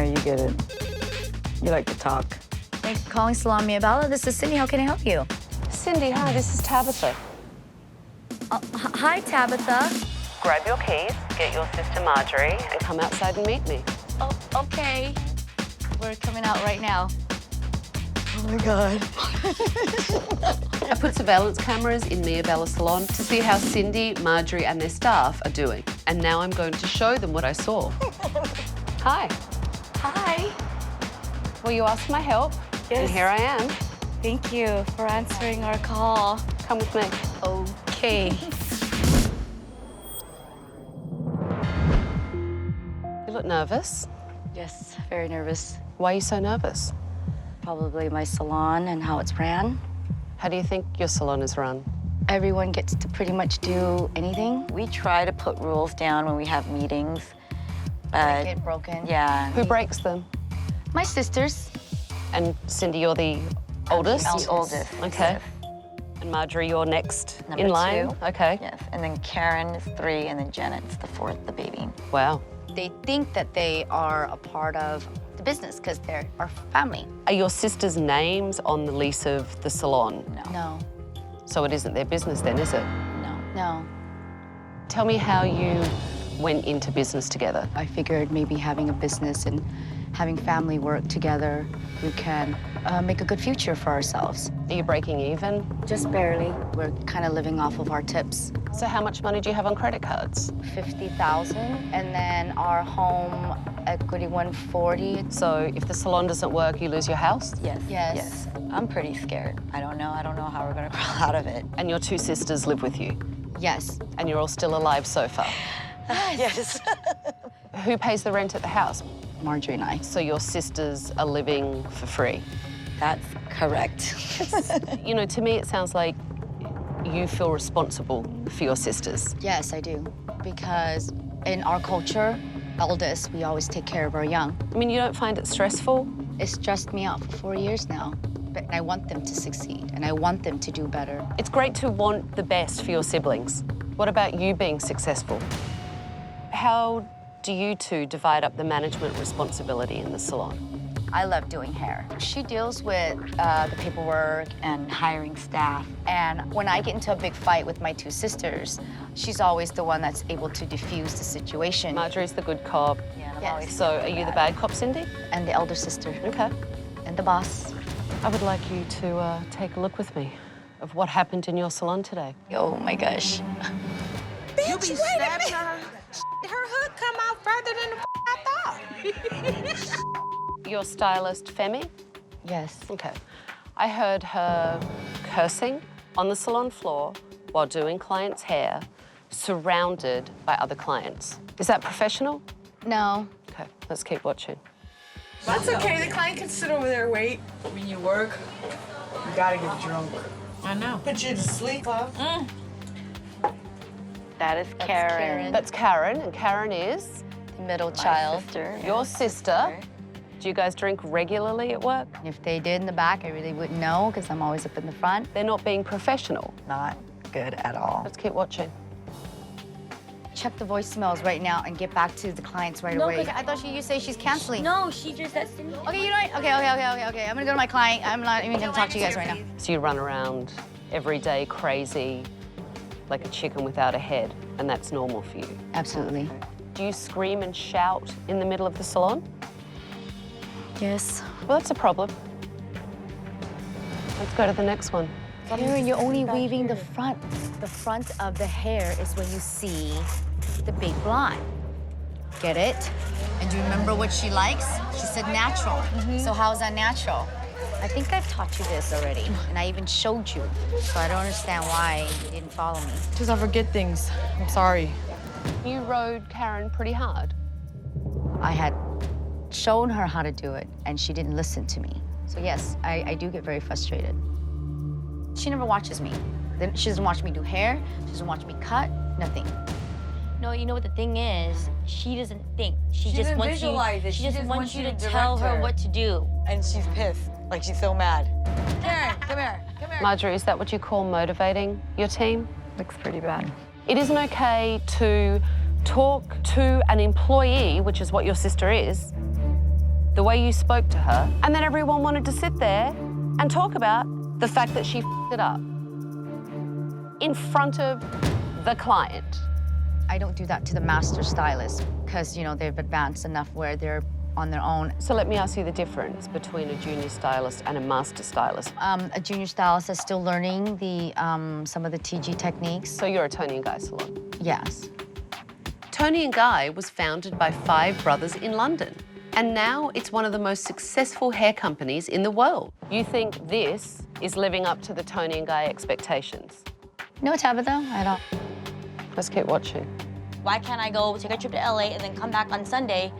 hair, you get it. You like to talk. Thanks for calling Salon Mia Bella. This is Cindy. How can I help you? Cindy, hi, this is Tabatha. Hi, Tabatha. Grab your keys, get your sister Marjorie, and come outside and meet me. Oh, okay. We're coming out right now. Oh my God. I put surveillance cameras in Mia Bella Salon to see how Cindy, Marjorie, and their staff are doing. And now I'm going to show them what I saw. Hi. Hi. Well, you asked my help, Yes. and here I am. Thank you for answering our call. Come with me. Okay. You look nervous. Yes, very nervous. Why are you so nervous? Probably my salon and how it's ran. How do you think your salon is run? Everyone gets to pretty much do anything. We try to put rules down when we have meetings, but Get broken. yeah. Who breaks them? My sisters. And Cindy, you're the oldest? The oldest. Okay. Yes. And Marjorie, you're next Number in line? 2. Okay. Yes, and then Karen is 3, and then Janet's the 4th, the baby. Wow. They think that they are a part of the business because they're our family. Are your sisters' names on the lease of the salon? No, So it isn't their business then, is it? no. Tell me how you went into business together. I figured maybe having a business and having family work together, we can make a good future for ourselves. Are you breaking even? Just barely. We're kind of living off of our tips. So how much money do you have on credit cards? 50,000, and then our home equity 140. So if the salon doesn't work, you lose your house? Yes. Yes. I'm pretty scared. I don't know how we're gonna crawl out of it. And your 2 sisters live with you? Yes. And you're all still alive so far? Yes. Who pays the rent at the house? Marjorie and I. So your sisters are living for free? That's correct. You know, to me, it sounds like you feel responsible for your sisters. Yes, I do. Because in our culture, eldest, we always take care of our young. I mean, you don't find it stressful? It's stressed me out for 4 years now. But I want them to succeed, and I want them to do better. It's great to want the best for your siblings. What about you being successful? How do you 2 divide up the management responsibility in the salon? I love doing hair. She deals with the paperwork, And hiring staff. and when I get into a big fight with my 2 sisters, she's always the one that's able to diffuse the situation. Marjorie's the good cop. Yeah, I'm Yes. always So are you the bad cop, Cindy? And the elder sister, Okay. and the boss. I would like you to take a look with me of what happened in your salon today. Oh my gosh. You be snapping her. Her hood come out further than the I thought. Your stylist, Femi? Yes. Okay. I heard her cursing on the salon floor while doing clients' hair, surrounded by other clients. Is that professional? No. Okay, let's keep watching. That's okay. The client can sit over there and wait. When you work, you gotta get drunk. I know. Put you to sleep, huh? That is Karen. That's Karen, and Karen is The middle My child. sister. your sister. Do you guys drink regularly at work? If they did in the back, I really wouldn't know because I'm always up in the front. They're not being professional. Not good at all. Let's keep watching. Check the voicemails right now and get back to the clients right No, away. 'cause I thought you say she's canceling. No, she just that's the Okay, you know what? Okay. I'm gonna go to my client. I'm not even gonna talk to you guys right now. So you run around every day crazy, like a chicken without a head, and that's normal for you. Absolutely. Do you scream and shout in the middle of the salon? Yes. Well, that's a problem. Let's go to the next one. Karen, you're only weaving the front. The front of the hair is when you see the big blonde. Get it? And do you remember what she likes? She said natural. So how's that natural? I think I've taught you this already, and I even showed you. So I don't understand why you didn't follow me. Because I forget things. I'm sorry. You rode Karen pretty hard. I had shown her how to do it, and she didn't listen to me. So yes, I do get very frustrated. She never watches me. Then she doesn't watch me do hair. She doesn't watch me cut. Nothing. No, you know what the thing is? She doesn't think. She just doesn't wants visualize you. it. She She just just wants wants you you to to tell direct her her. what to do. And she's pissed. Like, she's so mad. Karen, come here. Come here. Marjorie, is that what you call motivating your team? Looks pretty bad. It isn't okay to talk to an employee, which is what your sister is, the way you spoke to her, and then everyone wanted to sit there and talk about the fact that she f***ed it up in front of the client. I don't do that to the master stylist because, you know, they've advanced enough where they're on their own. So let me ask you the difference between a junior stylist and a master stylist. A junior stylist is still learning the some of the TG techniques. So you're a Tony and Guy salon? Yes. Tony and Guy was founded by 5 brothers in London, and now it's one of the most successful hair companies in the world. You think this is living up to the Tony and Guy expectations? No, Tabatha, I don't. Let's keep watching. Why can't I go take a trip to LA and then come back on Sunday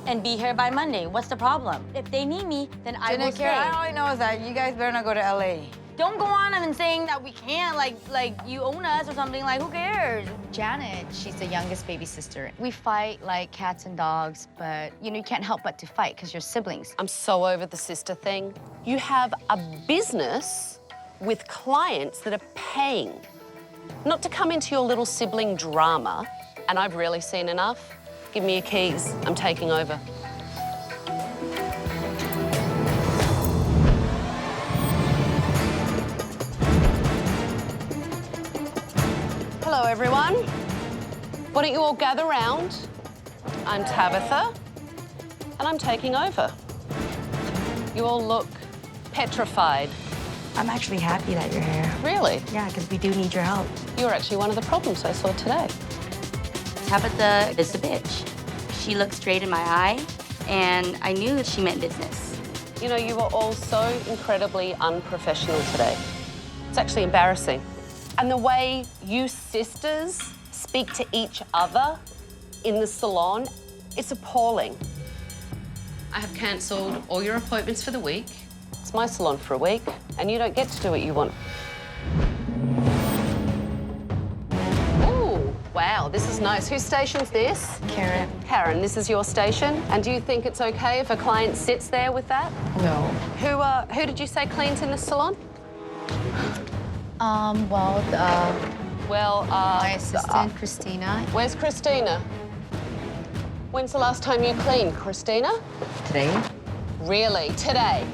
and be here by Monday? What's the problem? If they need me, then I will stay. All I know is that you guys better not go to LA. Don't go on and saying that we can't, like you own us or something. Like, who cares? Janet, she's the youngest baby sister. We fight like cats and dogs, but you know, you can't help but to fight because you're siblings. I'm so over the sister thing. You have a business with clients that are paying not to come into your little sibling drama, and I've really seen enough. Give me your keys, I'm taking over. Hello, everyone. Why don't you all gather round? I'm Tabatha, and I'm taking over. You all look petrified. I'm actually happy that you're here. Really? Yeah, because we do need your help. You're actually one of the problems I saw today. Tabatha is a bitch. She looked straight in my eye, and I knew that she meant business. You know, you were all so incredibly unprofessional today. It's actually embarrassing. And the way you sisters speak to each other in the salon, it's appalling. I have cancelled all your appointments for the week. It's my salon for a week, and you don't get to do what you want. Ooh, wow, this is nice. Whose station's this? Karen. Karen, this is your station. And do you think it's okay if a client sits there with that? No. Who did you say cleans in the salon? My assistant, Christina. Where's Christina? When's the last time you cleaned, Christina? Today? Really? Today?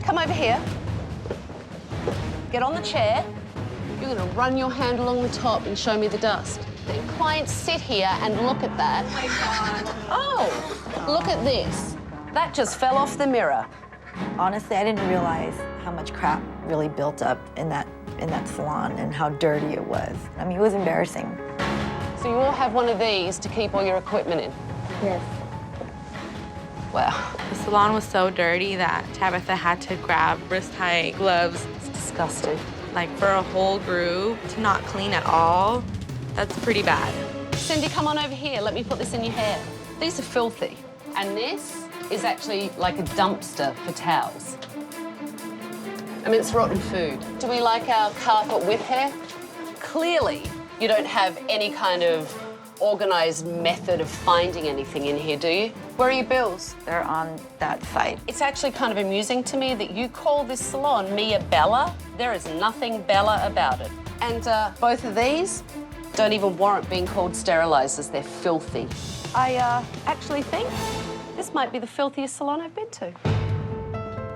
Come over here. Get on the chair. You're gonna run your hand along the top and show me the dust. Then clients sit here and look at that. Oh my God. Oh, look at this. That just fell off the mirror. Honestly, I didn't realize how much crap really built up in that salon and how dirty it was. I mean, it was embarrassing. So you all have one of these to keep all your equipment in? Yes. Wow. The salon was so dirty that Tabatha had to grab wrist-high gloves. It's disgusting. Like, for a whole group to not clean at all, that's pretty bad. Cindy, come on over here. Let me put this in your hair. These are filthy. And this is actually like a dumpster for towels. I mean, it's rotten food. Do we like our carpet with hair? Clearly, you don't have any kind of organised method of finding anything in here, do you? Where are your bills? They're on that side. It's actually kind of amusing to me that you call this salon Mia Bella. There is nothing Bella about it. And both of these don't even warrant being called sterilisers. They're filthy. I actually think this might be the filthiest salon I've been to.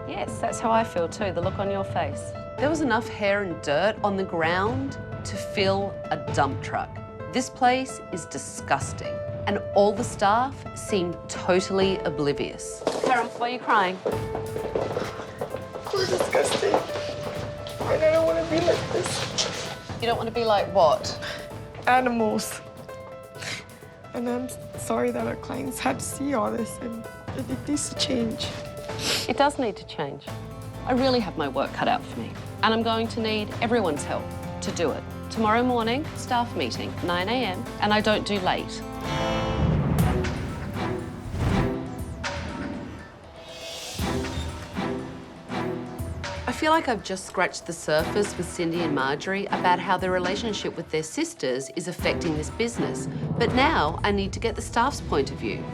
Yes, that's how I feel too, the look on your face. There was enough hair and dirt on the ground to fill a dump truck. This place is disgusting, and all the staff seem totally oblivious. Karen, why are you crying? We're disgusting. And I don't want to be like this. You don't want to be like what? Animals. And I'm sorry that our clients had to see all this, and it needs to change. It does need to change. I really have my work cut out for me, and I'm going to need everyone's help to do it. Tomorrow morning, staff meeting, 9 a.m, and I don't do late. I feel like I've just scratched the surface with Cindy and Marjorie about how their relationship with their sisters is affecting this business. But now I need to get the staff's point of view.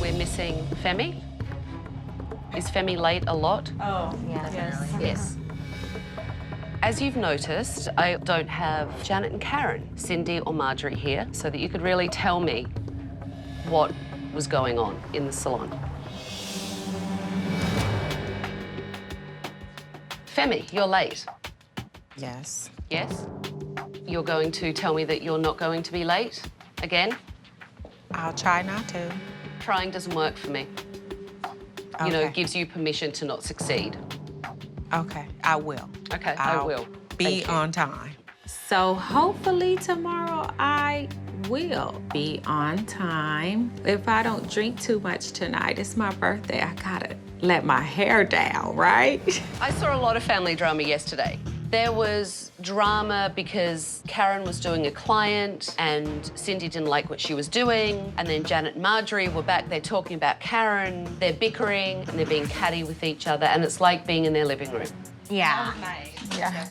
We're missing Femi. Is Femi late a lot? Oh, Yes. Yes. As you've noticed, I don't have Janet and Karen, Cindy or Marjorie here, so that you could really tell me what was going on in the salon. Femi, you're late. Yes. Yes? You're going to tell me that you're not going to be late again? I'll try not to. Trying doesn't work for me. You know, Okay. it gives you permission to not succeed. Okay, I will. Okay, I'll I will. Be Thank you. on time. So hopefully tomorrow I will be on time. If I don't drink too much tonight, it's my birthday. I gotta let my hair down, right? I saw a lot of family drama yesterday. There was drama because Karen was doing a client and Cindy didn't like what she was doing. And then Janet and Marjorie were back there talking about Karen. They're bickering and they're being catty with each other. And it's like being in their living room. Yeah.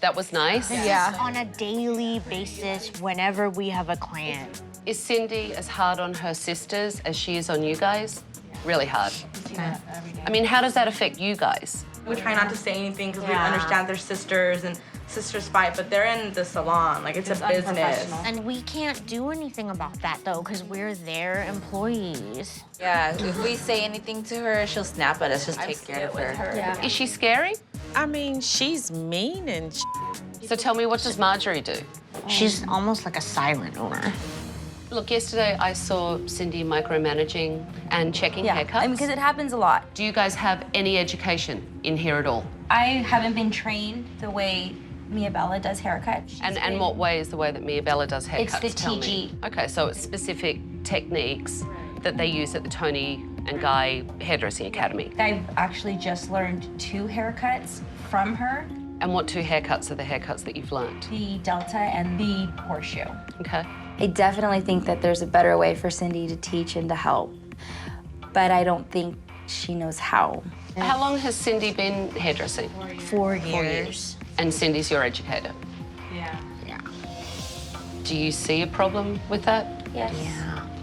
That was nice. Yeah. On a daily basis, whenever we have a client. Is Cindy as hard on her sisters as she is on you guys? Really hard. I mean, how does that affect you guys? We try not to say anything because we understand they're sisters and sisters fight, but they're in the salon. Like, it's a business. And we can't do anything about that, though, because we're their employees. Yeah, if we say anything to her, she'll snap at us. Just take care of her. Yeah. Is she scary? I mean, she's mean and So tell me, what does Marjorie do? She's almost like a silent owner. Look, yesterday I saw Cindy micromanaging and checking haircuts. I mean, because it happens a lot. Do you guys have any education in here at all? I haven't been trained the way Mia Bella does haircuts. And what way is the way that Mia Bella does haircuts? It's the Tell me. TG. Okay, so it's specific techniques that they use at the Tony and Guy Hairdressing Academy. I've actually just learned 2 haircuts from her, And what 2 haircuts are the haircuts that you've learned? the Delta and the Horseshoe. Okay. I definitely think that there's a better way for Cindy to teach and to help, but I don't think she knows how. How long has Cindy been hairdressing? 4 years. And Cindy's your educator? Yeah. Do you see a problem with that? Yes.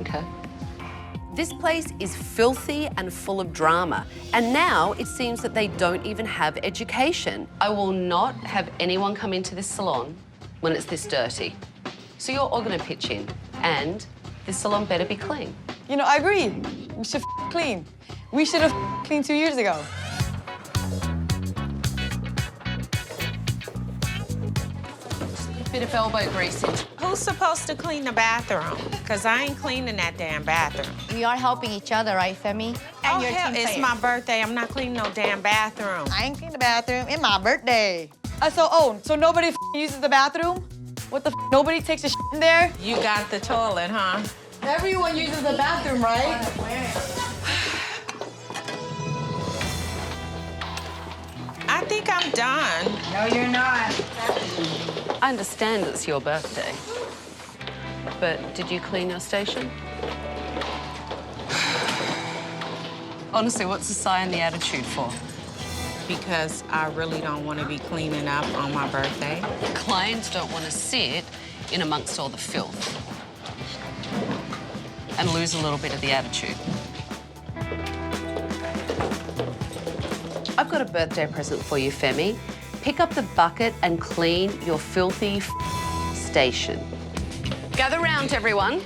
Okay. This place is filthy and full of drama, and now it seems that they don't even have education. I will not have anyone come into this salon when it's this dirty. So you're all gonna pitch in, and this salon better be clean. You know, I agree. We should clean. We should have cleaned 2 years ago. Bit of elbow greasing. who's supposed to clean the bathroom? Because I ain't cleaning that damn bathroom. We are helping each other, right, Femi? And Oh, your hell, team it's player. my birthday. I'm not cleaning no damn bathroom. I ain't clean the bathroom. It's my birthday. So nobody uses the bathroom? What the nobody takes a in there? You got the toilet, huh? Everyone uses the bathroom, right? I think I'm done. No, you're not. I understand it's your birthday, but did you clean your station? Honestly, what's the sigh in the attitude for? Because I really don't want to be cleaning up on my birthday. Clients don't want to sit in amongst all the filth and lose a little bit of the attitude. I've got a birthday present for you, Femi. Pick up the bucket and clean your filthy station. Gather round, everyone.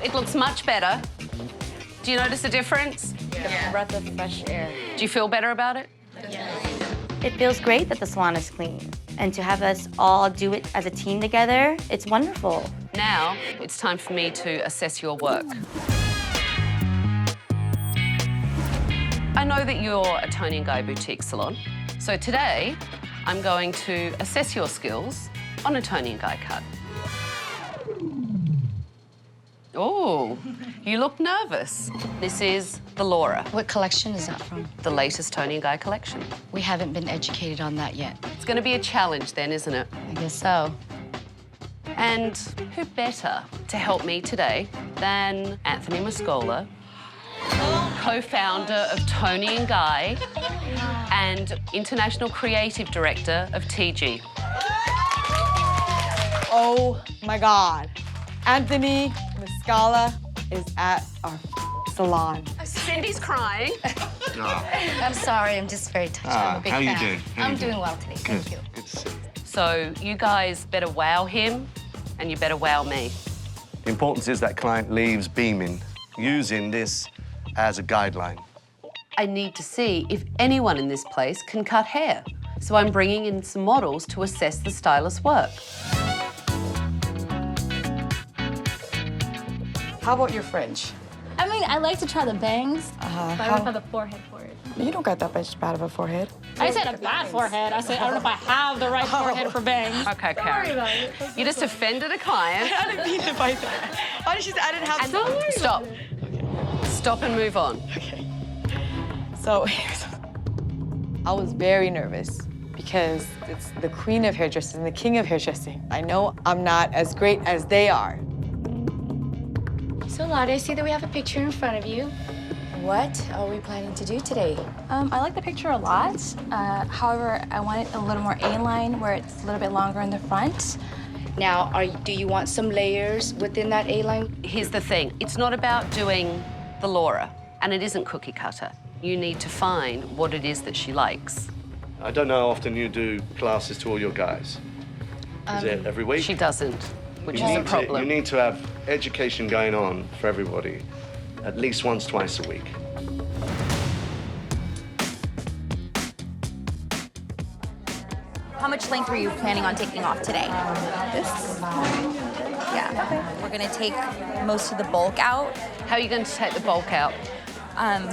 It looks much better. Do you notice a difference? A breath of fresh air. Do you feel better about it? It feels great that the salon is clean. And to have us all do it as a team together, it's wonderful. Now, it's time for me to assess your work. I know that you're a Tony and Guy boutique salon, so today I'm going to assess your skills on a Tony and Guy cut. Oh, you look nervous. This is the Laura, What collection is that from? the latest Tony and Guy collection. We haven't been educated on that yet. It's going to be a challenge then, isn't it? I guess so. And who better to help me today than Anthony Muscola, co-founder of Tony and Guy and international creative director of TG. Oh my God. Anthony Muscala is at our salon. Cindy's crying. I'm sorry, I'm just very touched. I'm a big how you fan. doing? How I'm you doing? doing well today, thank you. Good to see you. So you guys better wow him and you better wow me. The importance is that client leaves beaming, using this as a guideline. I need to see if anyone in this place can cut hair. So I'm bringing in some models to assess the stylist's work. How about your fringe? I mean, I like to try the bangs, but I don't have the forehead for it. You don't got that much bad of a forehead. I said a bad forehead. I said I don't know if I have the right forehead for bangs. Okay, Karen. Sorry about it. You just offended a client. I didn't mean to bite that. I didn't have Stop. Stop and move on. Okay. So, I was very nervous because it's the queen of hairdressing and the king of hairdressing. I know I'm not as great as they are. So, Lottie, I see that we have a picture in front of you. What are we planning to do today? I like the picture a lot. However, I want it a little more A-line where it's a little bit longer in the front. Now, do you want some layers within that A-line? Here's the thing. It's not about doing the Laura, and it isn't cookie cutter. You need to find what it is that she likes. I don't know how often you do classes to all your guys. Is it every week? She doesn't, which is a problem. You need to have education going on for everybody at least once, twice a week. How much length were you planning on taking off today? This? Yeah. We're gonna take most of the bulk out. How are you going to take the bulk out?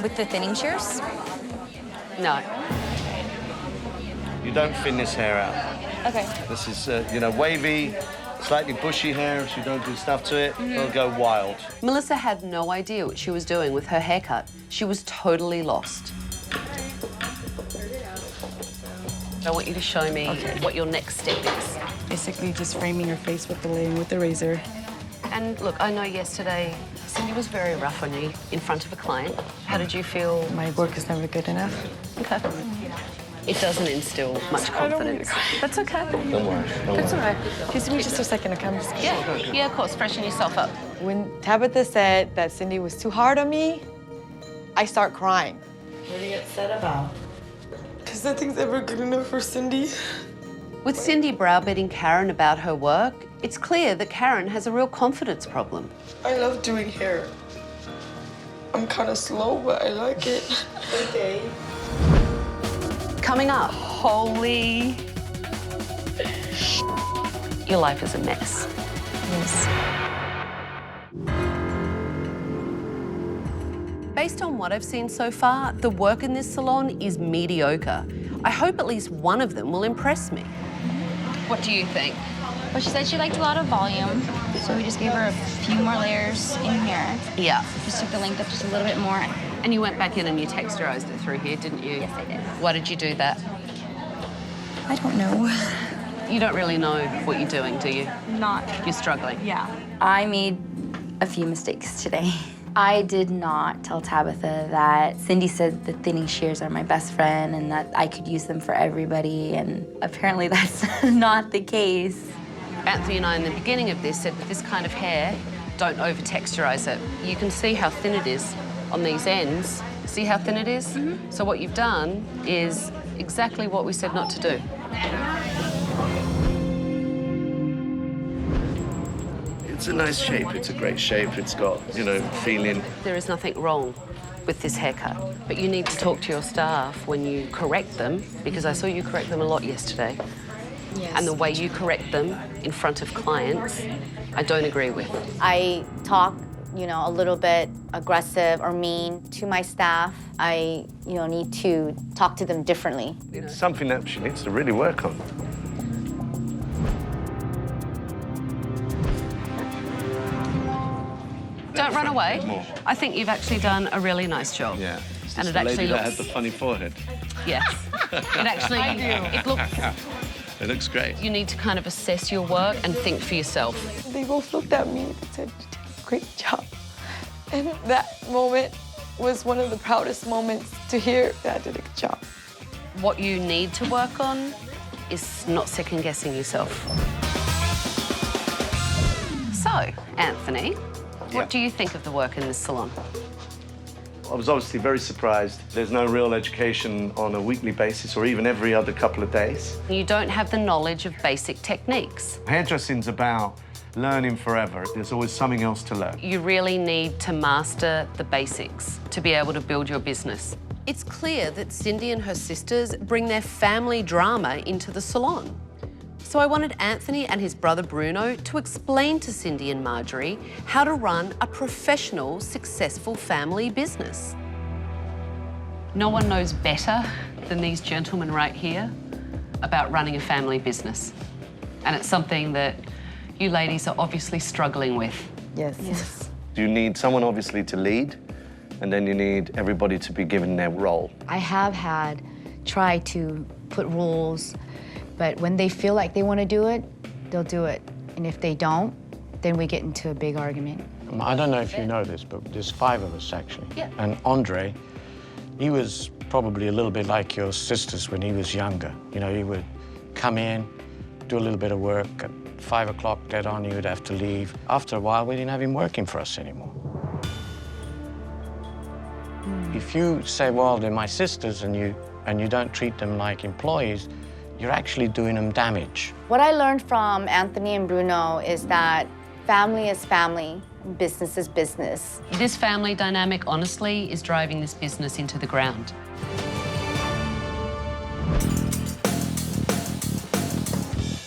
With the thinning shears. No. You don't thin this hair out. Okay. This is, wavy, slightly bushy hair. If you don't do stuff to it, it'll go wild. Melissa had no idea what she was doing with her haircut. She was totally lost. I want you to show me what your next step is. Basically just framing your face with the razor. And look, I know yesterday Cindy was very rough on you in front of a client. How did you feel? My work is never good enough. Okay. It doesn't instill much confidence. That's okay. Don't worry. That's all right. Excuse me just a second to come. Yeah, of course. Freshen yourself up. When Tabatha said that Cindy was too hard on me, I start crying. What are you upset about? Because nothing's ever good enough for Cindy. With Cindy browbeating Karen about her work, it's clear that Karen has a real confidence problem. I love doing hair. I'm kind of slow, but I like it. Okay. Coming up, holy... Your life is a mess. Yes. Based on what I've seen so far, the work in this salon is mediocre. I hope at least one of them will impress me. What do you think? Well, she said she liked a lot of volume, so we just gave her a few more layers in here. Yeah. Just took the length up just a little bit more. And you went back in and you texturized it through here, didn't you? Yes, I did. Why did you do that? I don't know. You don't really know what you're doing, do you? Not. You're struggling. Yeah. I made a few mistakes today. I did not tell Tabatha that Cindy said the thinning shears are my best friend and that I could use them for everybody, and apparently that's not the case. Anthony and I, in the beginning of this, said with this kind of hair, don't over-texturize it. You can see how thin it is on these ends. See how thin it is? Mm-hmm. So what you've done is exactly what we said not to do. It's a nice shape. It's a great shape. It's got, feeling. There is nothing wrong with this haircut, but you need to talk to your staff when you correct them, because I saw you correct them a lot yesterday. Yes. And the way you correct them in front of clients, I don't agree with. I talk, a little bit aggressive or mean to my staff. I, need to talk to them differently. It's something that she needs to really work on. Don't run away. I think you've actually done a really nice job. Yeah. And it the actually lady looks... that had the funny forehead. Yes. It actually... It looks... It looks great. You need to kind of assess your work and think for yourself. They both looked at me and said, you did a great job. And that moment was one of the proudest moments to hear that I did a good job. What you need to work on is not second-guessing yourself. So, Anthony, what do you think of the work in this salon? I was obviously very surprised. There's no real education on a weekly basis or even every other couple of days. You don't have the knowledge of basic techniques. Hairdressing's about learning forever. There's always something else to learn. You really need to master the basics to be able to build your business. It's clear that Cindy and her sisters bring their family drama into the salon. So I wanted Anthony and his brother Bruno to explain to Cindy and Marjorie how to run a professional, successful family business. No one knows better than these gentlemen right here about running a family business. And it's something that you ladies are obviously struggling with. Yes. You need someone obviously to lead, and then you need everybody to be given their role. I have tried to put rules, but when they feel like they want to do it, they'll do it. And if they don't, then we get into a big argument. I don't know if you know this, but there's 5 of us actually. Yeah. And Andre, he was probably a little bit like your sisters when he was younger. You know, he would come in, do a little bit of work, at 5 o'clock, dead on, he would have to leave. After a while, we didn't have him working for us anymore. If you say, well, they're my sisters, and you don't treat them like employees, you're actually doing them damage. What I learned from Anthony and Bruno is that family is family, business is business. This family dynamic, honestly, is driving this business into the ground.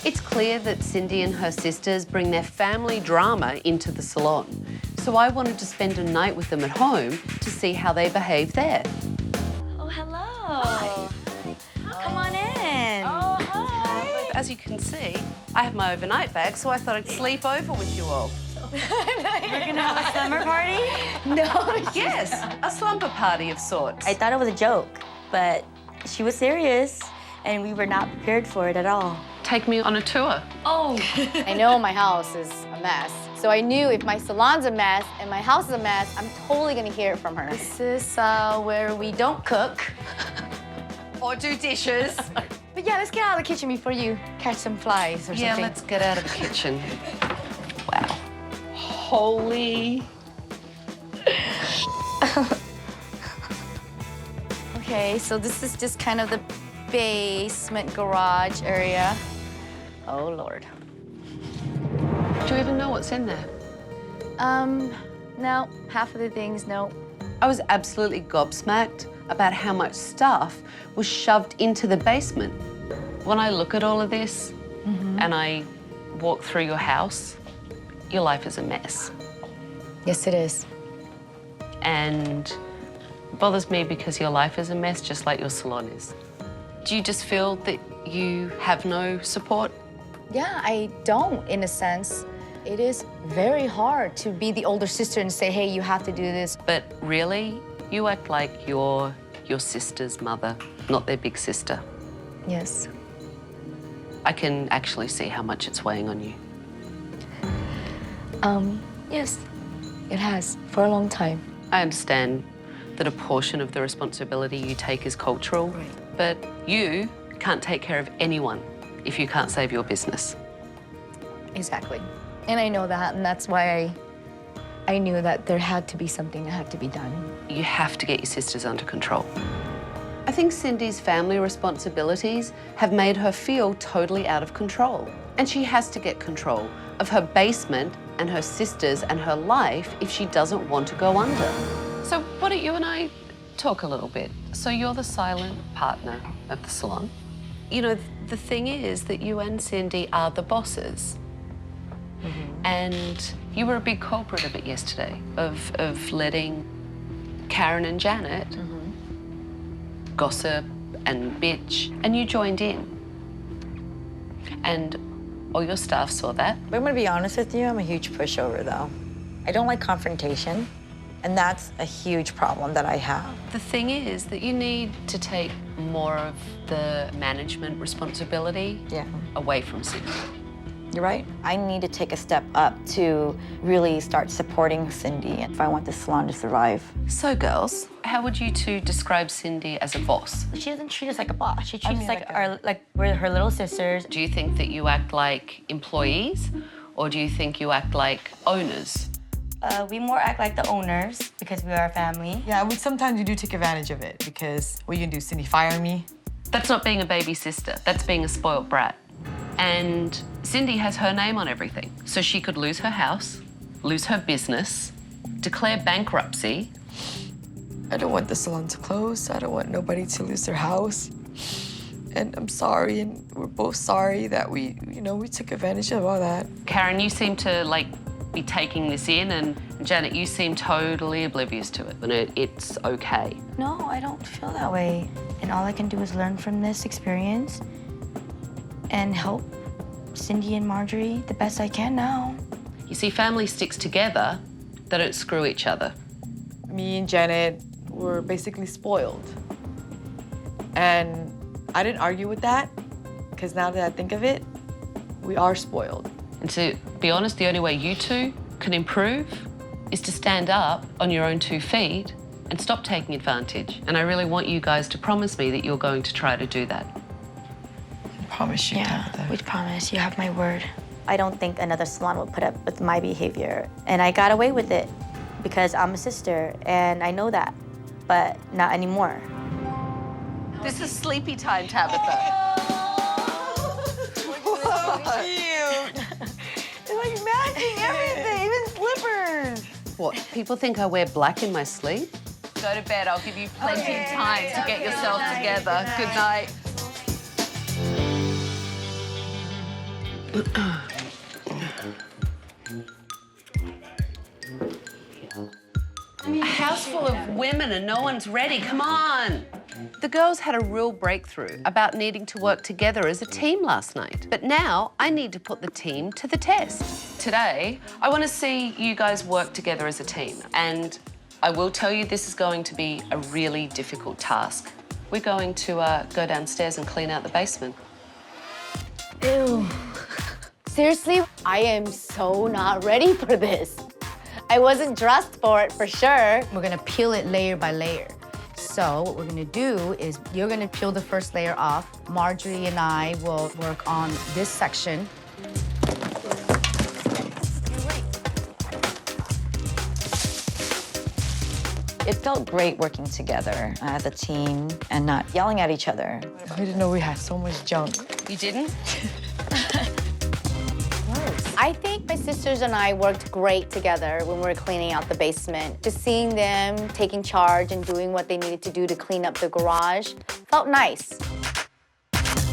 It's clear that Cindy and her sisters bring their family drama into the salon. So I wanted to spend a night with them at home to see how they behave there. Oh, hello. Hi. Come on in. Oh, hi. As you can see, I have my overnight bag, so I thought I'd sleep over with you all. We're gonna have a slumber party? No, yes, a slumber party of sorts. I thought it was a joke, but she was serious, and we were not prepared for it at all. Take me on a tour. Oh. I know my house is a mess. So I knew if my salon's a mess and my house is a mess, I'm totally gonna hear it from her. This is where we don't cook. Or do dishes. But yeah, let's get out of the kitchen before you catch some flies or something. Yeah, let's get out of the kitchen. Wow. Holy. Okay, so this is just kind of the basement garage area. Oh, Lord. Do you even know what's in there? No, half of the things, no. I was absolutely gobsmacked about how much stuff was shoved into the basement. When I look at all of this and I walk through your house, your life is a mess. Yes, it is. And it bothers me because your life is a mess, just like your salon is. Do you just feel that you have no support? Yeah, I don't, in a sense. It is very hard to be the older sister and say, hey, you have to do this. But really, you act like you're your sister's mother, not their big sister. Yes. I can actually see how much it's weighing on you. Yes, it has, for a long time. I understand that a portion of the responsibility you take is cultural, but you can't take care of anyone if you can't save your business. Exactly. And I know that, and that's why I knew that there had to be something that had to be done. You have to get your sisters under control. I think Cindy's family responsibilities have made her feel totally out of control. And she has to get control of her basement and her sisters and her life if she doesn't want to go under. So why don't you and I talk a little bit? So you're the silent partner of the salon. You know, the thing is that you and Cindy are the bosses. And you were a big culprit of it yesterday, of letting Karen and Janet gossip and bitch, and you joined in. And all your staff saw that. But I'm gonna be honest with you, I'm a huge pushover though. I don't like confrontation, and that's a huge problem that I have. The thing is that you need to take more of the management responsibility away from Cindy. You're right. I need to take a step up to really start supporting Cindy if I want this salon to survive. So girls, how would you two describe Cindy as a boss? She doesn't treat us like a boss. She treats us like we're her little sisters. Do you think that you act like employees, or do you think you act like owners? We more act like the owners because we are a family. Yeah, sometimes we do take advantage of it because what are you gonna do, Cindy, fire me? That's not being a baby sister. That's being a spoiled brat. And Cindy has her name on everything, so she could lose her house, lose her business, declare bankruptcy. I don't want the salon to close. I don't want nobody to lose their house. And I'm sorry, and we're both sorry that we took advantage of all that. Karen, you seem to, like, be taking this in, and Janet, you seem totally oblivious to it, and it's okay. No, I don't feel that way. And all I can do is learn from this experience and help Cindy and Marjorie the best I can now. You see, family sticks together, they don't screw each other. Me and Janet were basically spoiled. And I didn't argue with that, because now that I think of it, we are spoiled. And to be honest, the only way you two can improve is to stand up on your own 2 feet and stop taking advantage. And I really want you guys to promise me that you're going to try to do that. I promise you, Tabatha. We promise. You have my word. I don't think another salon would put up with my behavior. And I got away with it because I'm a sister, and I know that, but not anymore. This is sleepy time, Tabatha. Cute. It's like matching everything, even slippers. What, people think I wear black in my sleep? Go to bed, I'll give you plenty of time to get yourself together. Good night. A house full of women and no one's ready, come on. The girls had a real breakthrough about needing to work together as a team last night. But now I need to put the team to the test. Today, I want to see you guys work together as a team. And I will tell you this is going to be a really difficult task. We're going to go downstairs and clean out the basement. Ew. Seriously, I am so not ready for this. I wasn't dressed for it, for sure. We're gonna peel it layer by layer. So what we're gonna do is you're gonna peel the first layer off. Marjorie and I will work on this section. It felt great working together as a team and not yelling at each other. I didn't know we had so much junk. You didn't? I think my sisters and I worked great together when we were cleaning out the basement. Just seeing them taking charge and doing what they needed to do to clean up the garage felt nice.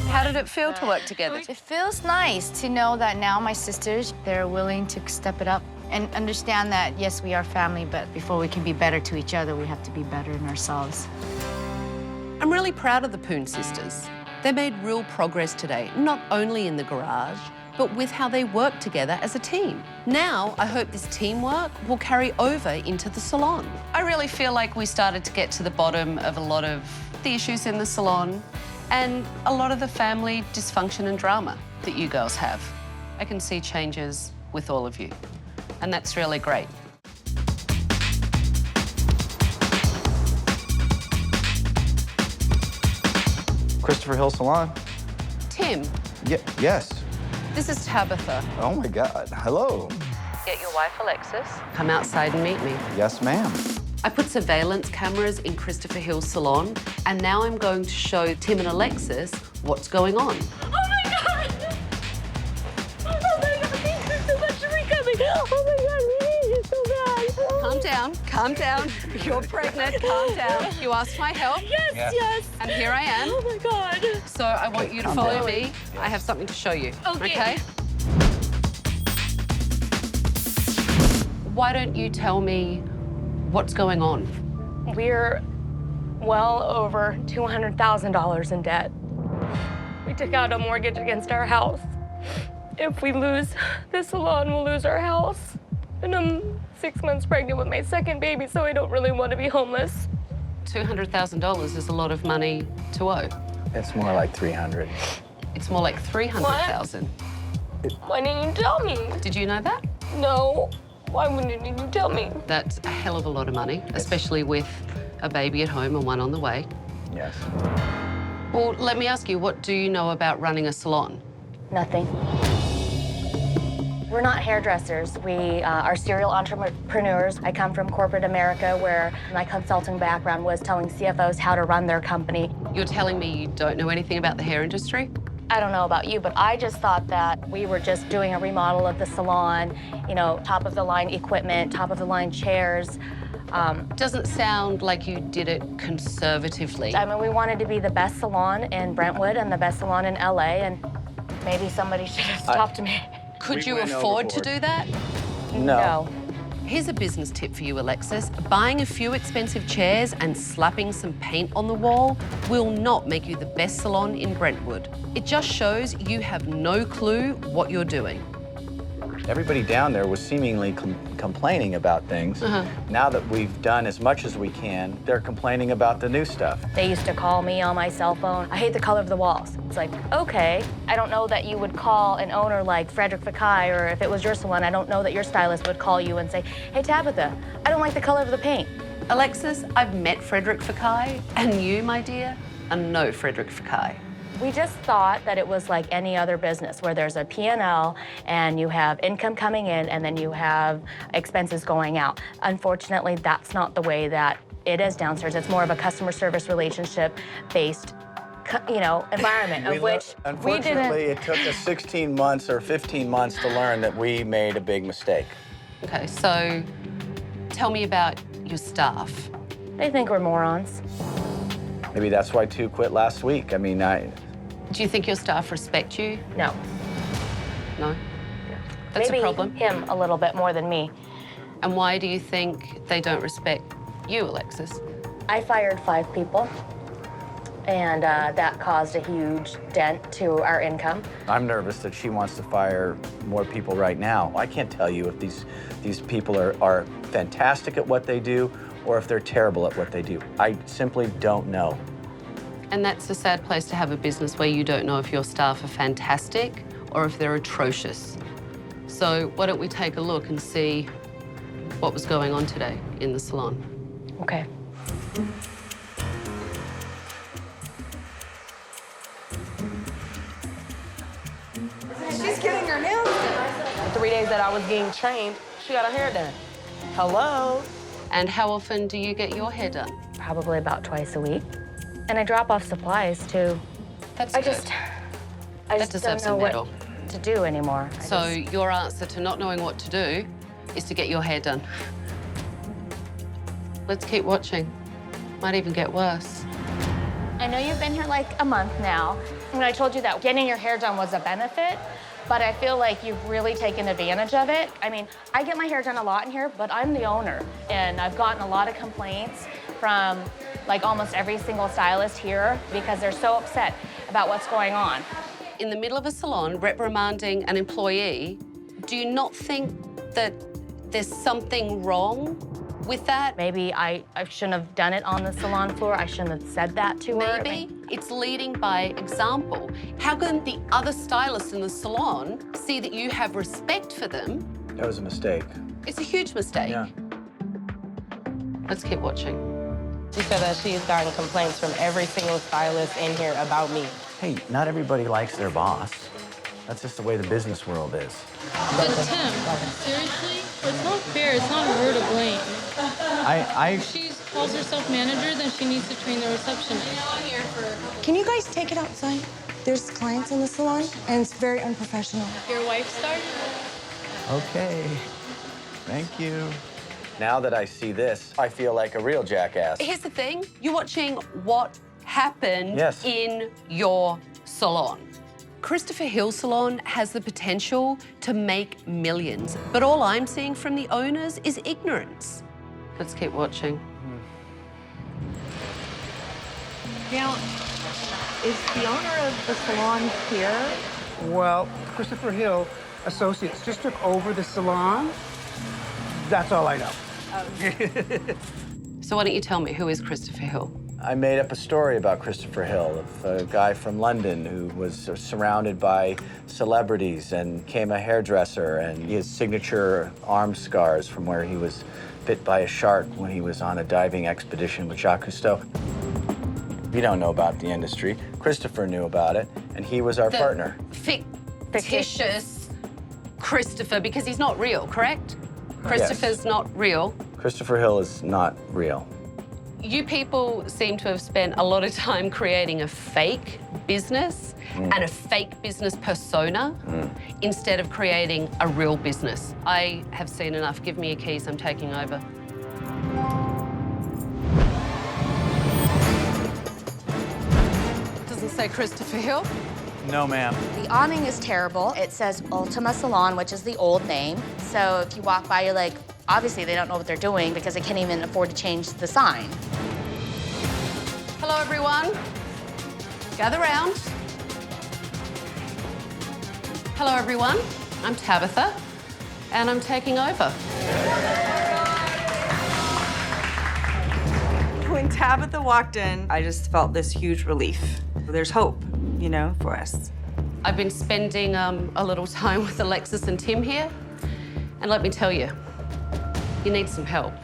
How did it feel to work together? It feels nice to know that now my sisters, they're willing to step it up and understand that, yes, we are family, but before we can be better to each other, we have to be better in ourselves. I'm really proud of the Poon sisters. They made real progress today, not only in the garage, but with how they work together as a team. Now, I hope this teamwork will carry over into the salon. I really feel like we started to get to the bottom of a lot of the issues in the salon and a lot of the family dysfunction and drama that you girls have. I can see changes with all of you, and that's really great. Christopher Hill Salon. Tim. Yes. This is Tabatha. Oh my God. Hello. Get your wife, Alexis. Come outside and meet me. Yes, ma'am. I put surveillance cameras in Christopher Hill Salon, and now I'm going to show Tim and Alexis what's going on. Oh my God! Oh my God, thank you so much for coming. Oh my God, we need you so bad. Calm down, calm down. You're pregnant, calm down. You asked my help. Yes. And here I am. Oh my God. So I want you to follow me. I have something to show you. Okay? Why don't you tell me what's going on? We're well over $200,000 in debt. We took out a mortgage against our house. If we lose this salon, we'll lose our house. And I'm 6 months pregnant with my second baby, so I don't really want to be homeless. $200,000 is a lot of money to owe. It's more like 300. It's more like 300,000. Why didn't you tell me? Did you know that? No. Why wouldn't you tell me? That's a hell of a lot of money, especially with a baby at home and one on the way. Yes. Well, let me ask you, what do you know about running a salon? Nothing. We're not hairdressers. We are serial entrepreneurs. I come from corporate America, where my consulting background was telling CFOs how to run their company. You're telling me you don't know anything about the hair industry? I don't know about you, but I just thought that we were just doing a remodel of the salon, you know, top-of-the-line equipment, top-of-the-line chairs. Doesn't sound like you did it conservatively. I mean, we wanted to be the best salon in Brentwood and the best salon in LA, and maybe somebody should have stopped me. Could you afford to do that? No. Here's a business tip for you, Alexis. Buying a few expensive chairs and slapping some paint on the wall will not make you the best salon in Brentwood. It just shows you have no clue what you're doing. Everybody down there was seemingly complaining about things. Now that we've done as much as we can, they're complaining about the new stuff. They used to call me on my cell phone. I hate the color of the walls. It's like, okay. I don't know that you would call an owner like Frederick Fekkai, or if it was your salon, I don't know that your stylist would call you and say, hey, Tabatha, I don't like the color of the paint. Alexis, I've met Frederick Fekkai, and you, my dear, are no Frederick Fekkai. We just thought that it was like any other business where there's a P&L and you have income coming in and then you have expenses going out. Unfortunately, that's not the way that it is downstairs. It's more of a customer service relationship-based, you know, environment of which we didn't. Unfortunately, it took us 16 months or 15 months to learn that we made a big mistake. Okay, so tell me about your staff. They think we're morons. Maybe that's why 2 quit last week. I mean, Do you think your staff respect you? No. No? That's Maybe a problem. Him a little bit more than me. And why do you think they don't respect you, Alexis? I fired 5 people, and that caused a huge dent to our income. I'm nervous that she wants to fire more people right now. I can't tell you if these people are fantastic at what they do or if they're terrible at what they do. I simply don't know. And that's a sad place to have a business where you don't know if your staff are fantastic or if they're atrocious. So why don't we take a look and see what was going on today in the salon? Okay. She's getting her nails done. 3 days that I was getting trained, she got her hair done. Hello? And how often do you get your hair done? Probably about twice a week. And I drop off supplies, too. That's I good. just That deserves don't know some what medal. to do anymore. So your answer to not knowing what to do is to get your hair done. Let's keep watching. Might even get worse. I know you've been here like a month now. And I told you that getting your hair done was a benefit, but I feel like you've really taken advantage of it. I mean, I get my hair done a lot in here, but I'm the owner. And I've gotten a lot of complaints from like almost every single stylist here because they're so upset about what's going on. In the middle of a salon, reprimanding an employee, do you not think that there's something wrong with that? Maybe I shouldn't have done it on the salon floor. I shouldn't have said that to her. Maybe it's leading by example. How can the other stylists in the salon see that you have respect for them? That was a mistake. It's a huge mistake. Yeah. Let's keep watching. She said that she has gotten complaints from every single stylist in here about me. Hey, not everybody likes their boss. That's just the way the business world is. But Tim, seriously? It's not fair. It's not her to blame. If she calls herself manager, then she needs to train the receptionist. Can you guys take it outside? There's clients in the salon, and it's very unprofessional. Your wife started? Okay. Thank you. Now that I see this, I feel like a real jackass. Here's the thing. You're watching what happened Yes. in your salon. Christopher Hill Salon has the potential to make millions, but all I'm seeing from the owners is ignorance. Let's keep watching. Now, is the owner of the salon here? Well, Christopher Hill Associates just took over the salon. That's all I know. So why don't you tell me, who is Christopher Hill? I made up a story about Christopher Hill, of a guy from London who was surrounded by celebrities and became a hairdresser, and his signature arm scars from where he was bit by a shark when he was on a diving expedition with Jacques Cousteau. You don't know about the industry. Christopher knew about it, and he was our partner. Fictitious Christopher, because he's not real, correct? Christopher's not real. Christopher Hill is not real. You people seem to have spent a lot of time creating a fake business and a fake business persona instead of creating a real business. I have seen enough. Give me your keys, I'm taking over. Doesn't say Christopher Hill. No, ma'am. The awning is terrible. It says Ultima Salon, which is the old name. So if you walk by, you're like, obviously they don't know what they're doing because they can't even afford to change the sign. Hello, everyone. Gather round. Hello, everyone. I'm Tabatha, and I'm taking over. When Tabatha walked in, I just felt this huge relief. There's hope, you know, for us. I've been spending a little time with Alexis and Tim here, and let me tell you, you need some help.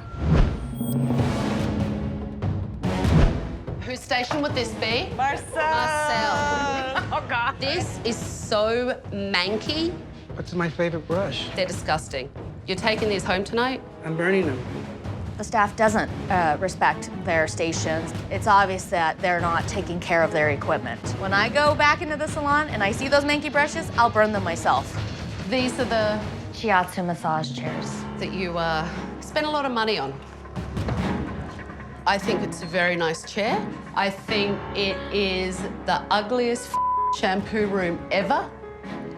Whose station would this be? Marcel. Oh, God. This is so manky. What's my favorite brush? They're disgusting. You're taking these home tonight? I'm burning them. The staff doesn't respect their stations. It's obvious that they're not taking care of their equipment. When I go back into the salon and I see those manky brushes, I'll burn them myself. These are the shiatsu massage chairs that you spent a lot of money on. I think it's a very nice chair. I think it is the ugliest shampoo room ever.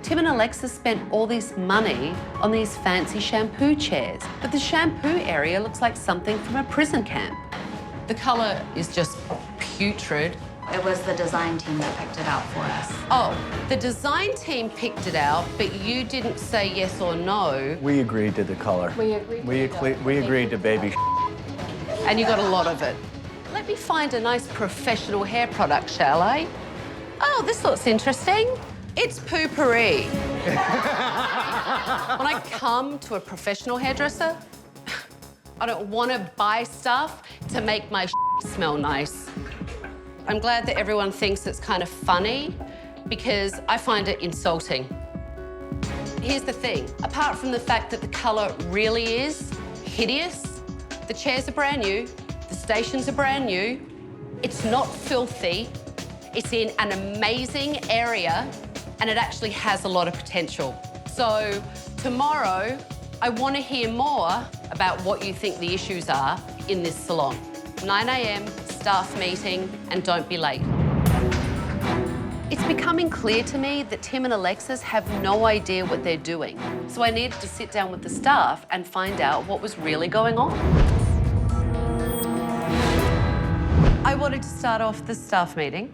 Tim and Alexis spent all this money on these fancy shampoo chairs, but the shampoo area looks like something from a prison camp. The color is just putrid. It was the design team that picked it out for us. Oh, the design team picked it out, but you didn't say yes or no. We agreed to the color. We agreed We agreed to baby and you got a lot of it. Let me find a nice professional hair product, shall I? Oh, this looks interesting. It's poo-pourri. When I come to a professional hairdresser, I don't want to buy stuff to make my smell nice. I'm glad that everyone thinks it's kind of funny because I find it insulting. Here's the thing, apart from the fact that the color really is hideous, the chairs are brand new, the stations are brand new, it's not filthy, it's in an amazing area, and it actually has a lot of potential. So tomorrow, I want to hear more about what you think the issues are in this salon. 9 a.m, staff meeting, and don't be late. It's becoming clear to me that Tim and Alexis have no idea what they're doing. So I needed to sit down with the staff and find out what was really going on. I wanted to start off the staff meeting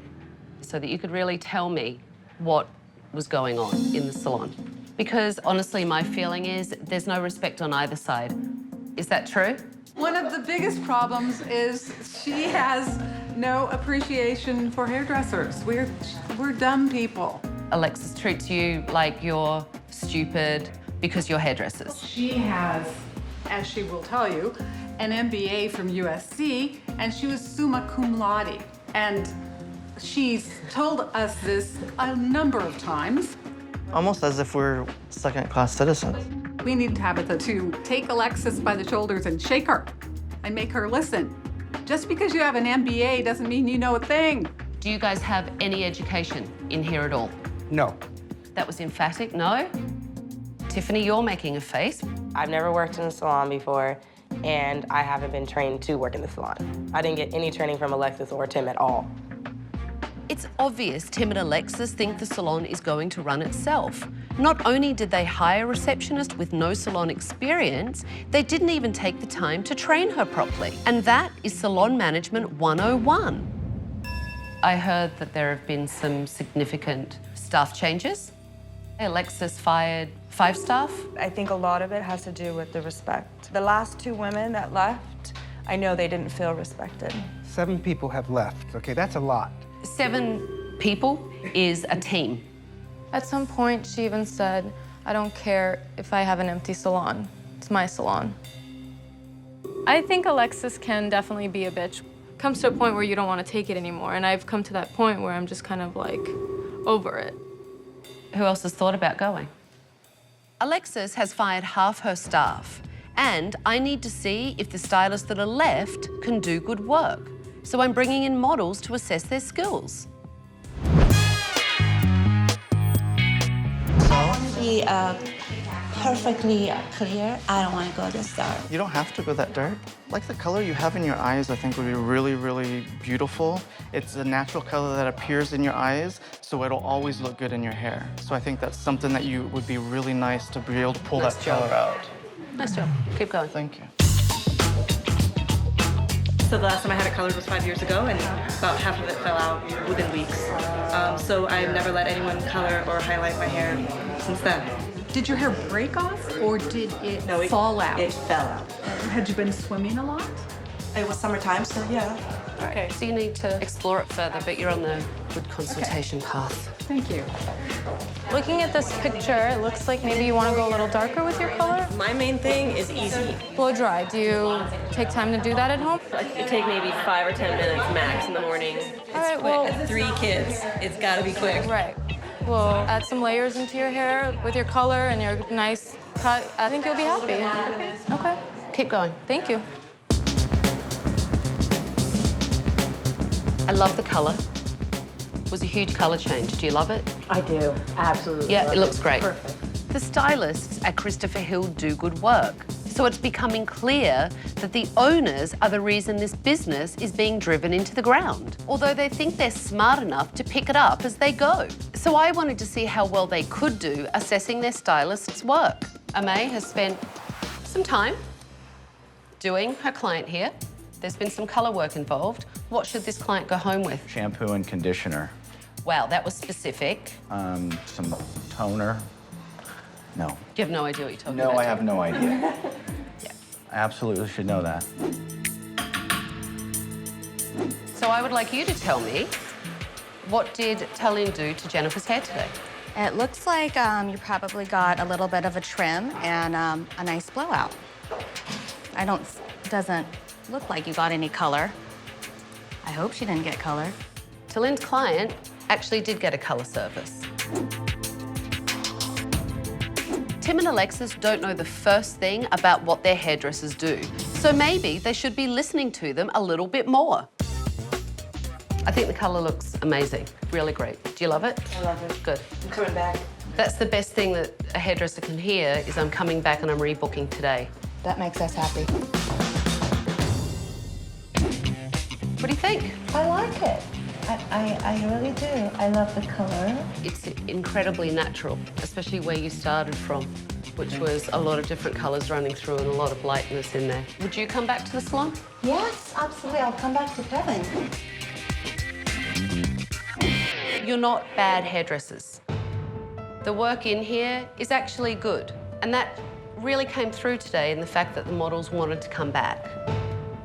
so that you could really tell me what was going on in the salon. Because honestly, my feeling is there's no respect on either side. Is that true? One of the biggest problems is she has no appreciation for hairdressers. We're dumb people. Alexis treats you like you're stupid because you're hairdressers. She has, as she will tell you, an MBA from USC, and she was summa cum laude. And she's told us this a number of times. Almost as if we're second-class citizens. We need Tabatha to take Alexis by the shoulders and shake her and make her listen. Just because you have an MBA doesn't mean you know a thing. Do you guys have any education in here at all? No. That was emphatic, no? Tiffany, you're making a face. I've never worked in a salon before, and I haven't been trained to work in the salon. I didn't get any training from Alexis or Tim at all. It's obvious Tim and Alexis think the salon is going to run itself. Not only did they hire a receptionist with no salon experience, they didn't even take the time to train her properly. And that is Salon Management 101. I heard that there have been some significant staff changes. Alexis fired 5 staff. I think a lot of it has to do with the respect. The last 2 women that left, I know they didn't feel respected. 7 people have left. Okay, that's a lot. 7 people is a team. At some point, she even said, I don't care if I have an empty salon. It's my salon. I think Alexis can definitely be a bitch. Comes to a point where you don't want to take it anymore, and I've come to that point where I'm just kind of like over it. Who else has thought about going? Alexis has fired half her staff, And I need to see if the stylists that are left can do good work. So I'm bringing in models to assess their skills. I want to be perfectly clear. I don't want to go this dark. You don't have to go that dark. Like the color you have in your eyes, I think would be really, really beautiful. It's a natural color that appears in your eyes, so it'll always look good in your hair. So I think that's something that you would be really nice to be able to pull that color out. Nice job. Keep going. Thank you. So the last time I had it colored was 5 years ago, and about half of it fell out within weeks. So I've never let anyone color or highlight my hair since then. Did your hair break off, or did it fall out? It fell out. Had you been swimming a lot? It was summertime, so yeah. Okay, so you need to explore it further, but you're on the good consultation path. Thank you. Looking at this picture, it looks like maybe you want to go a little darker with your color. My main thing is easy. Blow dry. Do you take time to do that at home? It take maybe 5 or 10 minutes max in the morning. It's All right, quick. well- I have 3 kids. It's got to be quick. Right. We'll add some layers into your hair with your color and your nice cut. I think you'll be happy. Okay. Keep going. Thank you. I love the color. It was a huge color change. Do you love it? I do. Absolutely. Yeah, love it looks great. Perfect. The stylists at Christopher Hill do good work. So it's becoming clear that the owners are the reason this business is being driven into the ground, although they think they're smart enough to pick it up as they go. So I wanted to see how well they could do assessing their stylists' work. Amay has spent some time doing her client here. There's been some color work involved. What should this client go home with? Shampoo and conditioner. Wow, that was specific. Some toner. No. You have no idea what you're talking about. No, I have no idea. I absolutely should know that. So I would like you to tell me, what did Talin do to Jennifer's hair today? It looks like you probably got a little bit of a trim and a nice blowout. Doesn't look like you got any color. I hope she didn't get color. Talin's client actually did get a color service. Tim and Alexis don't know the first thing about what their hairdressers do, so maybe they should be listening to them a little bit more. I think the color looks amazing, really great. Do you love it? I love it. Good. I'm coming back. That's the best thing that a hairdresser can hear is I'm coming back and I'm rebooking today. That makes us happy. What do you think? I like it. I really do. I love the color. It's incredibly natural, especially where you started from, which was a lot of different colors running through and a lot of lightness in there. Would you come back to the salon? Yes, absolutely. I'll come back to Kevin. You're not bad hairdressers. The work in here is actually good, and that really came through today in the fact that the models wanted to come back.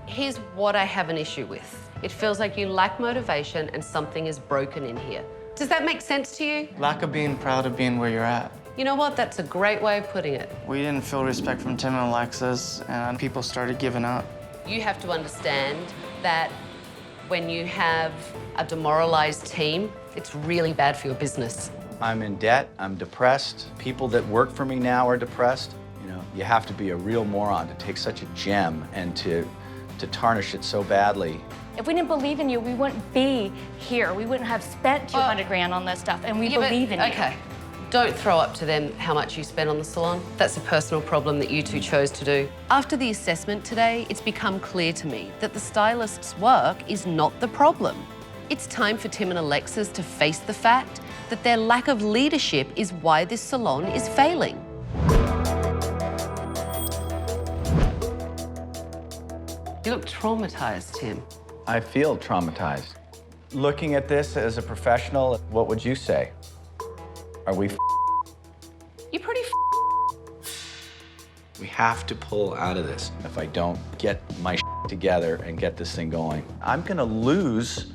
Here's what I have an issue with. It feels like you lack motivation and something is broken in here. Does that make sense to you? Lack of being proud of being where you're at. You know what? That's a great way of putting it. We didn't feel respect from Tim and Alexis, and people started giving up. You have to understand that when you have a demoralized team, it's really bad for your business. I'm in debt, I'm depressed. People that work for me now are depressed. You know, you have to be a real moron to take such a gem and to tarnish it so badly. If we didn't believe in you, we wouldn't be here. We wouldn't have spent 200 grand on this stuff, and we believe in you. Okay, don't throw up to them how much you spent on the salon. That's a personal problem that you two chose to do. After the assessment today, it's become clear to me that the stylist's work is not the problem. It's time for Tim and Alexis to face the fact that their lack of leadership is why this salon is failing. You look traumatized, Tim. I feel traumatized. Looking at this as a professional, what would you say? Are we You're pretty We have to pull out of this. If I don't get my together and get this thing going, I'm gonna lose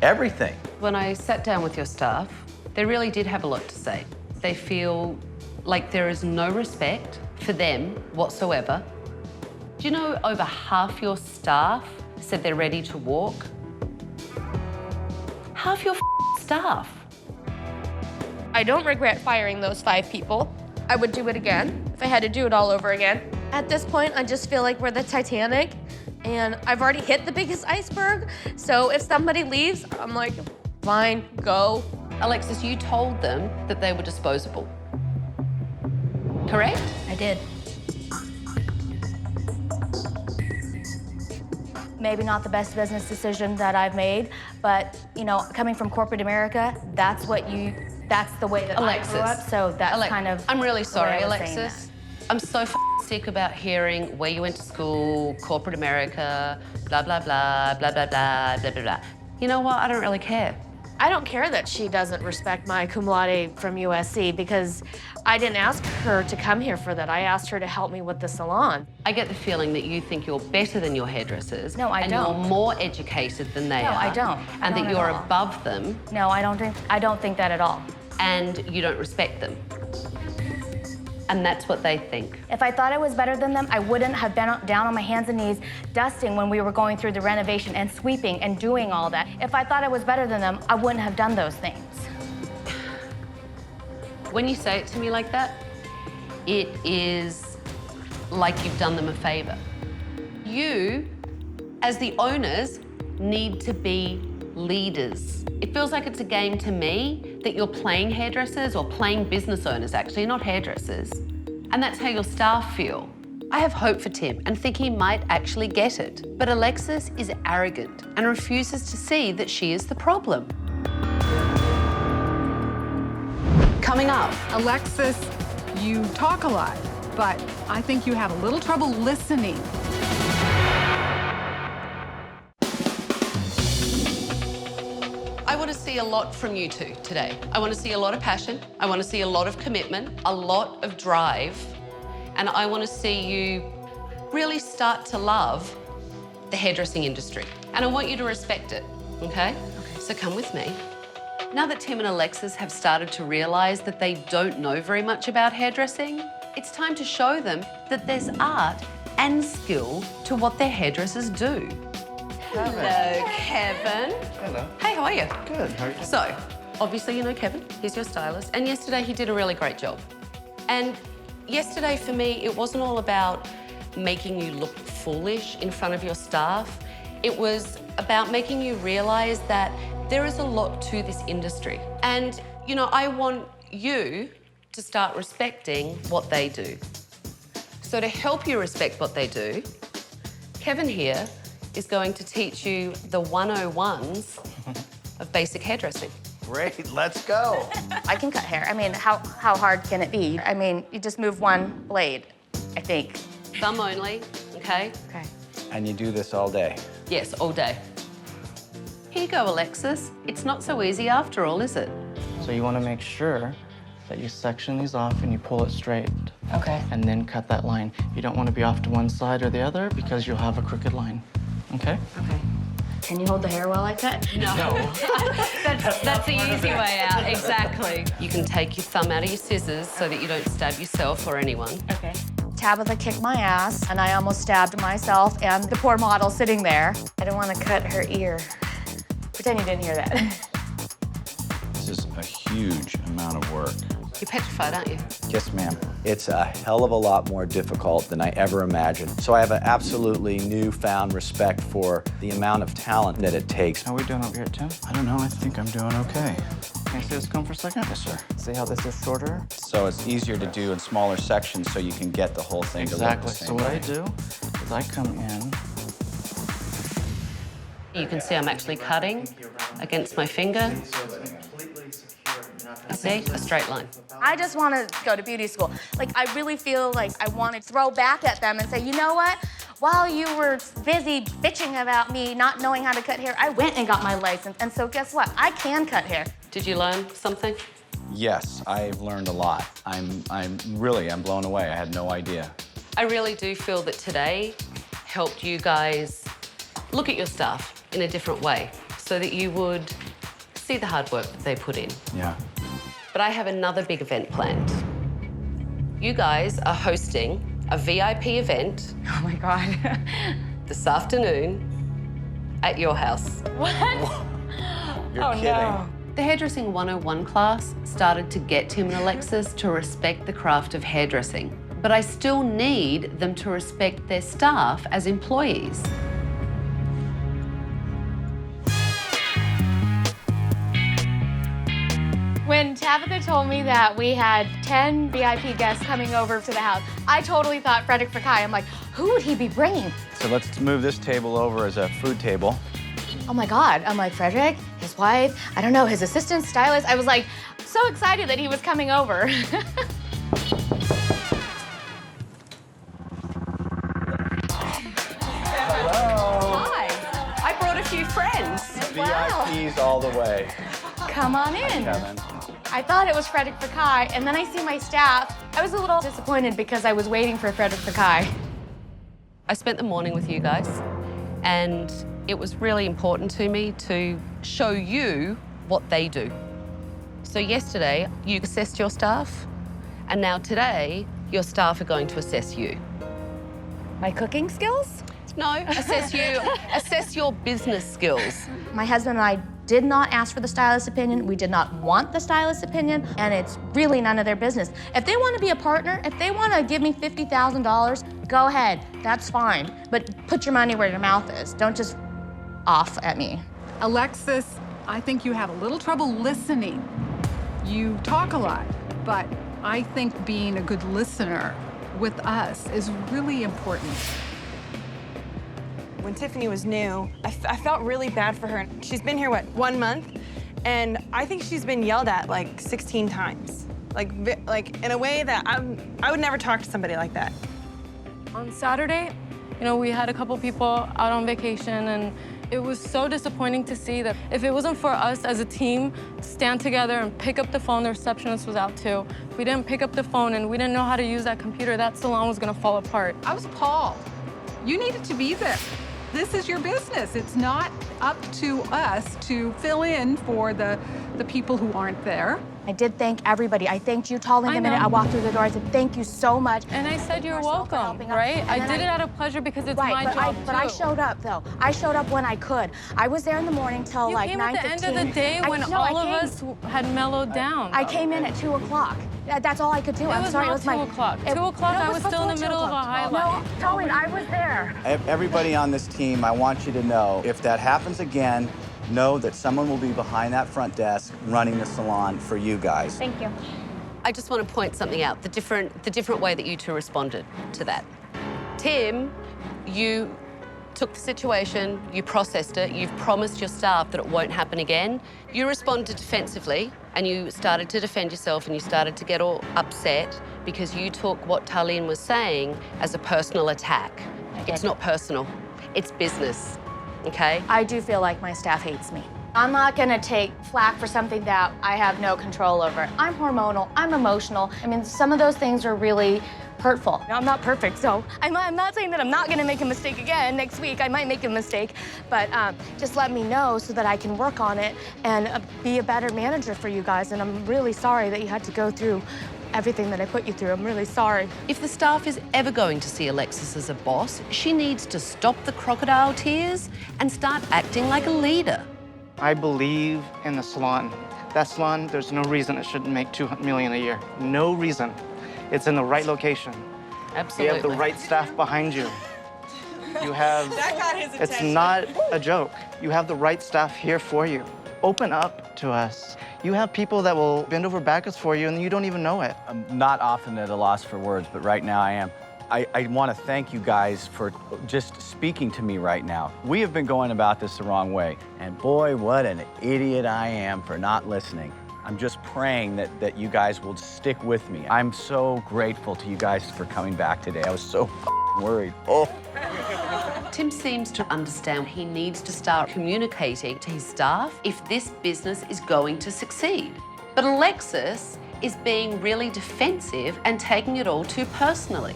everything. When I sat down with your staff, they really did have a lot to say. They feel like there is no respect for them whatsoever. Do you know over half your staff said they're ready to walk? Half your staff. I don't regret firing those 5 people. I would do it again if I had to do it all over again. At this point, I just feel like we're the Titanic, and I've already hit the biggest iceberg. So if somebody leaves, I'm like, fine, go. Alexis, you told them that they were disposable. Correct? I did. Maybe not the best business decision that I've made, but you know, coming from corporate America, that's the way that Alexis, I grew up. So that's kind of. I'm really sorry, the way I was saying Alexis. I'm so sick about hearing where you went to school, corporate America, blah, blah, blah, blah, blah, blah, blah, blah, blah. You know what? I don't really care. I don't care that she doesn't respect my cum laude from USC because I didn't ask her to come here for that. I asked her to help me with the salon. I get the feeling that you think you're better than your hairdressers. No, I and don't. You're more educated than they No, are. I don't. And that you're above them. No, I don't think that at all. And you don't respect them. And that's what they think. If I thought I was better than them, I wouldn't have been down on my hands and knees dusting when we were going through the renovation and sweeping and doing all that. If I thought I was better than them, I wouldn't have done those things. When you say it to me like that, it is like you've done them a favor. You, as the owners, need to be leaders. It feels like it's a game to me that you're playing hairdressers or playing business owners, actually, not hairdressers. And that's how your staff feel. I have hope for Tim and think he might actually get it. But Alexis is arrogant and refuses to see that she is the problem. Coming up. Alexis, you talk a lot, but I think you have a little trouble listening. I want to see a lot from you two today. I want to see a lot of passion. I want to see a lot of commitment, a lot of drive. And I want to see you really start to love the hairdressing industry. And I want you to respect it, okay? So come with me. Now that Tim and Alexis have started to realize that they don't know very much about hairdressing, it's time to show them that there's art and skill to what their hairdressers do. Hello, Kevin. Hello. Hey, how are you? Good. How are you? So, obviously you know Kevin. He's your stylist. And yesterday he did a really great job. And yesterday for me, it wasn't all about making you look foolish in front of your staff. It was about making you realize that there is a lot to this industry. And, you know, I want you to start respecting what they do. So to help you respect what they do, Kevin here is going to teach you the 101s of basic hairdressing. Great, let's go. I can cut hair. I mean, how hard can it be? I mean, you just move one blade, I think. Thumb only, okay? Okay. And you do this all day? Yes, all day. Here you go, Alexis. It's not so easy after all, is it? So you want to make sure that you section these off and you pull it straight. Okay. And then cut that line. You don't want to be off to one side or the other because you'll have a crooked line. Okay? Okay. Can you hold the hair while I cut? No. That's the easy way out, exactly. You can take your thumb out of your scissors so that you don't stab yourself or anyone. Okay. Tabitha kicked my ass, and I almost stabbed myself and the poor model sitting there. I didn't want to cut her ear. Pretend you didn't hear that. This is a huge amount of work. You're petrified, aren't you? Yes, ma'am. It's a hell of a lot more difficult than I ever imagined. So I have an absolutely newfound respect for the amount of talent that it takes. How are we doing over here, Tim? I don't know, I think I'm doing okay. Can you see this comb for a second? Yes, sir. See how this is shorter? So it's easier to do in smaller sections so you can get the whole thing Exactly. to So look the what same I do is I come in. You can see I'm actually cutting against my finger. See, a straight line. I just want to go to beauty school. Like, I really feel like I want to throw back at them and say, you know what? While you were busy bitching about me not knowing how to cut hair, I went and got my license. And so guess what? I can cut hair. Did you learn something? Yes, I've learned a lot. I'm blown away. I had no idea. I really do feel that today helped you guys look at your staff in a different way so that you would see the hard work that they put in. Yeah. But I have another big event planned. You guys are hosting a VIP event. Oh my God. This afternoon at your house. What? You're kidding. No. The Hairdressing 101 class started to get Tim and Alexis to respect the craft of hairdressing. but I still need them to respect their staff as employees. When Tabatha told me that we had 10 VIP guests coming over to the house, I totally thought Frederick Fekkai. I'm like, who would he be bringing? So let's move this table over as a food table. Oh my God. I'm like, Frederick, his wife, I don't know, his assistant, stylist. I was like, so excited that he was coming over. Hi. I brought a few friends. VIPs all the way. Come on in. Kevin. I thought it was Frederick Fekkai, and then I see my staff. I was a little disappointed because I was waiting for Frederick Fekkai. I spent the morning with you guys, and it was really important to me to show you what they do. So yesterday, you assessed your staff, and now today, your staff are going to assess you. My cooking skills? No, assess your business skills. My husband and I did not ask for the stylist's opinion. We did not want the stylist's opinion, and it's really none of their business. If they want to be a partner, if they want to give me $50,000, go ahead, that's fine. But put your money where your mouth is. Don't just off at me. Alexis, I think you have a little trouble listening. You talk a lot, but I think being a good listener with us is really important. When Tiffany was new, I felt really bad for her. She's been here, what, 1 month? And I think she's been yelled at like 16 times. Like in a way that I would never talk to somebody like that. On Saturday, you know, we had a couple people out on vacation, and it was so disappointing to see that if it wasn't for us as a team stand together and pick up the phone, the receptionist was out too. If we didn't pick up the phone and we didn't know how to use that computer, that salon was gonna fall apart. I was appalled. You needed to be there. This is your business. It's not up to us to fill in for the people who aren't there. I did thank everybody. I thanked you, Tall, the minute I walked through the door. I said, thank you so much. And I said, you're welcome, right? I did it out of pleasure because it's my job, But I showed up, though. I showed up when I could. I was there in the morning till like 9:15. You came at the end of the day when all of us had mellowed down. I came in at 2 o'clock. That's all I could do. I'm sorry, it was not 2 o'clock. 2 o'clock, I was still in the middle of a highlight. No, Colin, I was there. Everybody on this team, I want you to know, if that happens again, know that someone will be behind that front desk running the salon for you guys. Thank you. I just want to point something out, the different way that you two responded to that. Tim, you took the situation, you processed it, you've promised your staff that it won't happen again. You responded defensively, and you started to defend yourself, and you started to get all upset because you took what Tarlene was saying as a personal attack. It's not personal, it's business, okay? I do feel like my staff hates me. I'm not gonna take flack for something that I have no control over. I'm hormonal, I'm emotional. I mean, some of those things are really hurtful. I'm not perfect, so I'm not saying that I'm not gonna make a mistake again next week. I might make a mistake, but just let me know so that I can work on it and be a better manager for you guys. And I'm really sorry that you had to go through everything that I put you through. I'm really sorry. If the staff is ever going to see Alexis as a boss, she needs to stop the crocodile tears and start acting like a leader. I believe in the salon. That salon, there's no reason it shouldn't make $200 million a year. No reason. It's in the right location. Absolutely. You have the right staff behind you. You have, That got his it's attention. not a joke. You have the right staff here for you. Open up to us. You have people that will bend over backwards for you and you don't even know it. I'm not often at a loss for words, but right now I am. I want to thank you guys for just speaking to me right now. We have been going about this the wrong way, and boy, what an idiot I am for not listening. I'm just praying that you guys will stick with me. I'm so grateful to you guys for coming back today. I was so worried. Oh. Tim seems to understand he needs to start communicating to his staff if this business is going to succeed. But Alexis is being really defensive and taking it all too personally.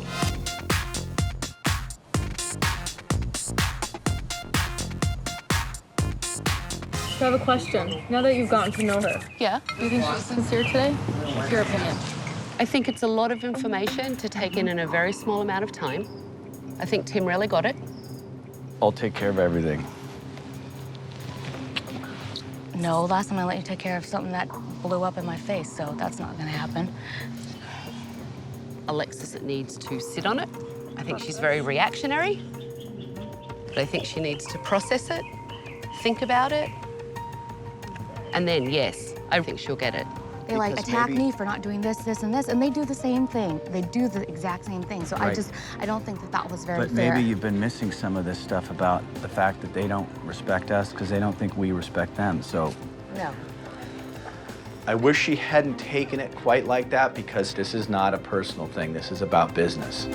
I have a question. Now that you've gotten to know her. Yeah? Do you think she's sincere today? What's your opinion? I think it's a lot of information to take in a very small amount of time. I think Tim really got it. I'll take care of everything. No, last time I let you take care of something that blew up in my face, so that's not gonna happen. Alexis that needs to sit on it. I think she's very reactionary, but I think she needs to process it, think about it, and then, yes, I think she'll get it. They like attack me for not doing this, this, and this, and they do the same thing. They do the exact same thing. So Right. I don't think that that was very But fair. maybe you've been missing some of this stuff about the fact that they don't respect us because they don't think we respect them. So No. I wish she hadn't taken it quite like that because this is not a personal thing. This is about business.